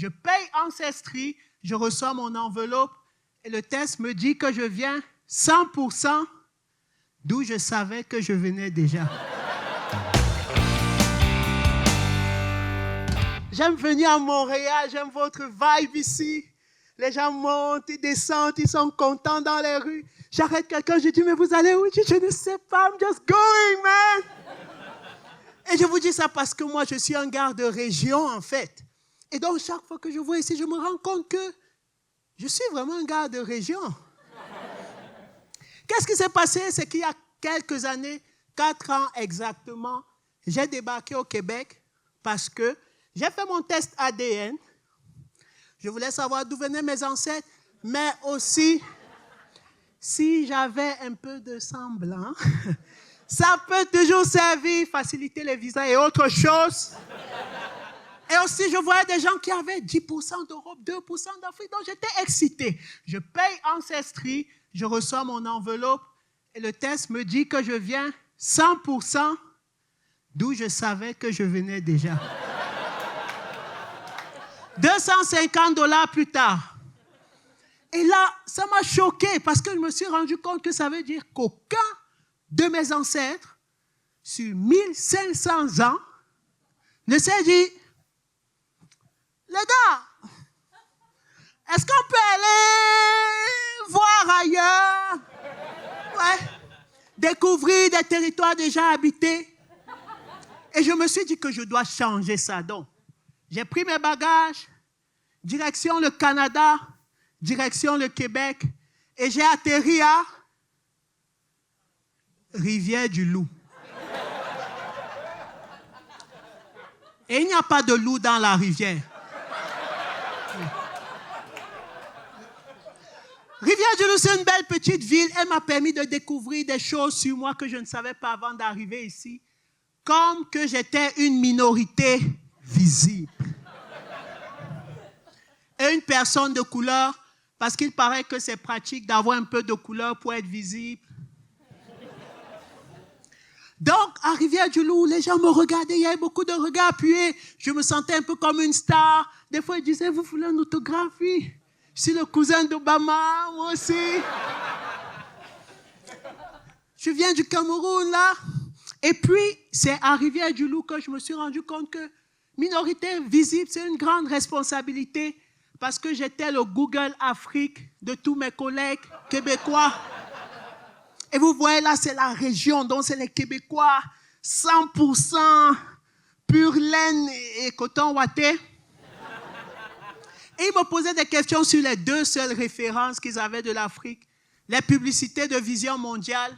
Je paye Ancestry, je reçois mon enveloppe et le test me dit que je viens 100% d'où je savais que je venais déjà. J'aime venir à Montréal, j'aime votre vibe ici. Les gens montent, ils descendent, ils sont contents dans les rues. J'arrête quelqu'un, je dis, mais vous allez où? Je ne sais pas, I'm just going, man. Et je vous dis ça parce que moi, je suis un gars de région, en fait. Et donc, chaque fois que je vois ici, je me rends compte que je suis vraiment un gars de région. Qu'est-ce qui s'est passé? C'est qu'il y a quelques années, 4 ans exactement, j'ai débarqué au Québec parce que j'ai fait mon test ADN. Je voulais savoir d'où venaient mes ancêtres, mais aussi, si j'avais un peu de sang blanc, ça peut toujours servir, faciliter les visas et autre chose. Et aussi, je voyais des gens qui avaient 10% d'Europe, 2% d'Afrique, donc j'étais excité. Je paye Ancestry, je reçois mon enveloppe et le test me dit que je viens 100% d'où je savais que je venais déjà. 250 $ plus tard. Et là, ça m'a choqué parce que je me suis rendu compte que ça veut dire qu'aucun de mes ancêtres, sur 1500 ans, ne s'est dit, les gars, est-ce qu'on peut aller voir ailleurs? Ouais. Découvrir des territoires déjà habités. Et je me suis dit que je dois changer ça. Donc, j'ai pris mes bagages, direction le Canada, direction le Québec, et j'ai atterri à Rivière-du-Loup. Et il n'y a pas de loup dans la rivière. Rivière-du-Loup, c'est une belle petite ville. Elle m'a permis de découvrir des choses sur moi que je ne savais pas avant d'arriver ici. Comme que j'étais une minorité visible. Et une personne de couleur, parce qu'il paraît que c'est pratique d'avoir un peu de couleur pour être visible. Donc, à Rivière-du-Loup, les gens me regardaient, il y avait beaucoup de regards appuyés. Je me sentais un peu comme une star. Des fois, ils disaient, vous voulez un autographe? Oui. Je suis le cousin d'Obama, moi aussi. Je viens du Cameroun, là. Et puis, c'est à Rivière-du-Loup que je me suis rendu compte que minorité visible, c'est une grande responsabilité parce que j'étais le Google Afrique de tous mes collègues québécois. Et vous voyez là, c'est la région, donc c'est les Québécois, 100% pure laine et coton ouaté. Et ils me posaient des questions sur les 2 seules références qu'ils avaient de l'Afrique, les publicités de Vision Mondiale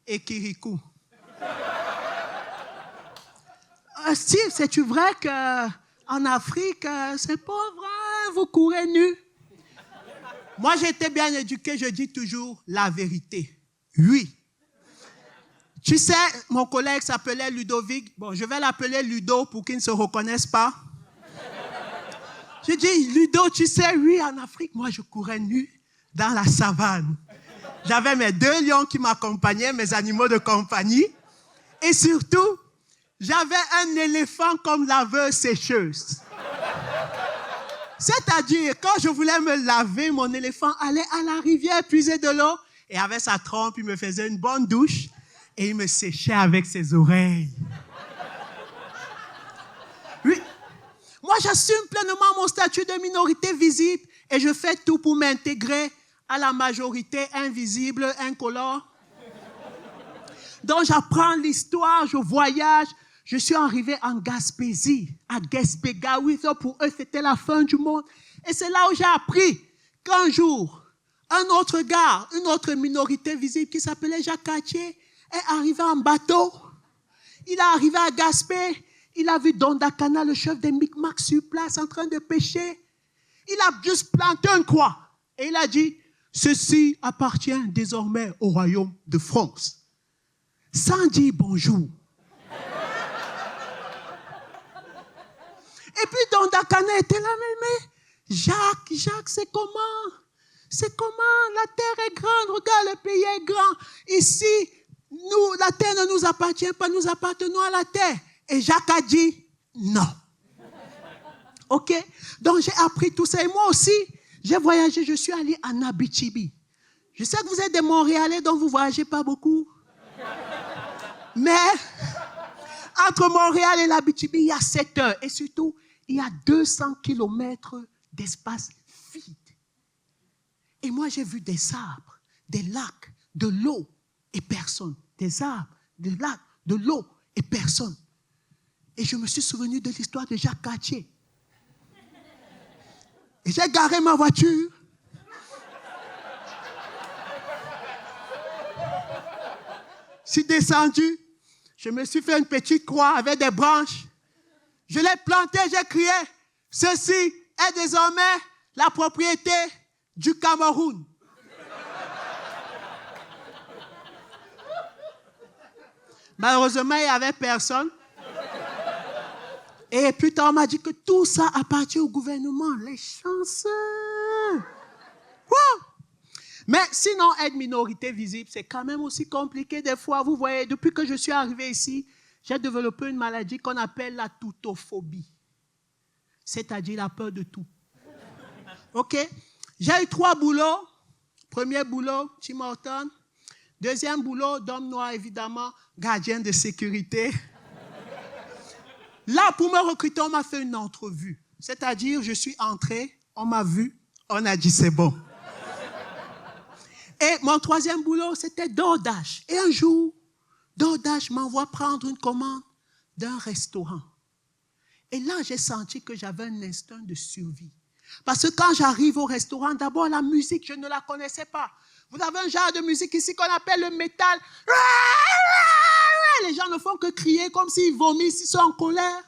et Kirikou. Steve, c'est-tu vrai qu'en Afrique, c'est pas vrai, vous courez nus? Moi, j'ai été bien éduqué, je dis toujours la vérité. Oui. Tu sais, mon collègue s'appelait Ludovic. Bon, je vais l'appeler Ludo pour qu'il ne se reconnaisse pas. Je dis, Ludo, tu sais, oui, en Afrique, moi, je courais nu dans la savane. J'avais mes 2 lions qui m'accompagnaient, mes animaux de compagnie. Et surtout, j'avais un éléphant comme laveuse sécheuse. C'est-à-dire, quand je voulais me laver, mon éléphant allait à la rivière puiser de l'eau et avec sa trompe, il me faisait une bonne douche et il me séchait avec ses oreilles. Oui. Moi, j'assume pleinement mon statut de minorité visible et je fais tout pour m'intégrer à la majorité invisible, incolore. Donc, j'apprends l'histoire, je voyage. Je suis arrivé en Gaspésie, à Gaspégaoui. Pour eux, c'était la fin du monde. Et c'est là où j'ai appris qu'un jour, un autre gars, une autre minorité visible qui s'appelait Jacques Cartier, est arrivé en bateau. Il est arrivé à Gaspé. Il a vu Dondakana, le chef des Micmacs, sur place en train de pêcher. Il a juste planté une croix. Et il a dit, ceci appartient désormais au royaume de France. Sans dire bonjour. Et puis Dondakana était là, mais Jacques, c'est comment? C'est comment? La terre est grande, regarde, le pays est grand. Ici, nous, la terre ne nous appartient pas, nous appartenons à la terre. Et Jacques a dit non. OK? Donc, j'ai appris tout ça. Et moi aussi, j'ai voyagé. Je suis allé en Abitibi. Je sais que vous êtes des Montréalais, donc vous ne voyagez pas beaucoup. Mais, entre Montréal et l'Abitibi, il y a 7 heures. Et surtout, il y a 200 kilomètres d'espace vide. Et moi, j'ai vu des arbres, des lacs, de l'eau et personne. Des arbres, des lacs, de l'eau et personne. Et je me suis souvenu de l'histoire de Jacques Cartier. Et j'ai garé ma voiture. Je suis descendu. Je me suis fait une petite croix avec des branches. Je l'ai plantée, j'ai crié. Ceci est désormais la propriété du Cameroun. Malheureusement, il n'y avait personne. Et plus tard, on m'a dit que tout ça appartient au gouvernement. Les chanceux. Wow. Mais sinon, être minorité visible, c'est quand même aussi compliqué des fois. Vous voyez, depuis que je suis arrivé ici, j'ai développé une maladie qu'on appelle la toutophobie. C'est-à-dire la peur de tout. OK? J'ai eu 3 boulots. Premier boulot, Tim Hortons. Deuxième boulot, d'homme noir, évidemment, gardien de sécurité. Là, pour me recruter, on m'a fait une entrevue. C'est-à-dire, je suis entré, on m'a vu, on a dit c'est bon. Et mon troisième boulot, c'était DoorDash. Et un jour, DoorDash m'envoie prendre une commande d'un restaurant. Et là, j'ai senti que j'avais un instinct de survie. Parce que quand j'arrive au restaurant, d'abord la musique, je ne la connaissais pas. Vous avez un genre de musique ici qu'on appelle le métal. Les gens ne font que crier comme s'ils vomissent, ils sont en colère.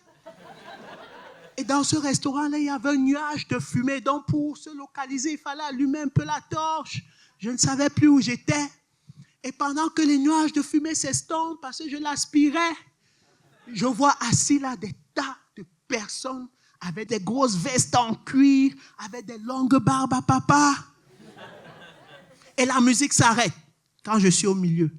Et dans ce restaurant-là, il y avait un nuage de fumée. Donc pour se localiser, il fallait allumer un peu la torche. Je ne savais plus où j'étais. Et pendant que les nuages de fumée s'estompent, parce que je l'aspirais, je vois assis là des tas de personnes avec des grosses vestes en cuir, avec des longues barbes à papa. Et la musique s'arrête quand je suis au milieu.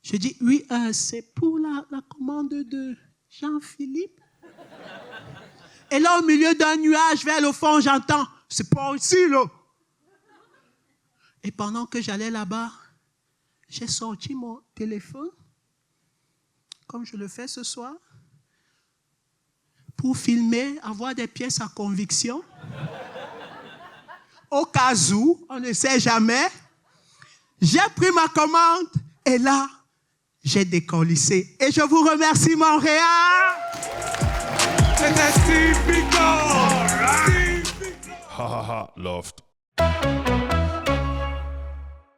Je dis, oui, c'est pour la commande de Jean-Philippe. Et là, au milieu d'un nuage, vers le fond, j'entends, c'est pas ici, là. Et pendant que j'allais là-bas, j'ai sorti mon téléphone, comme je le fais ce soir, pour filmer, avoir des pièces à conviction. Au cas où, on ne sait jamais. J'ai pris ma commande et là, j'ai décollissé. Et je vous remercie, Montréal. C'était typical. Ha ha ha, loved.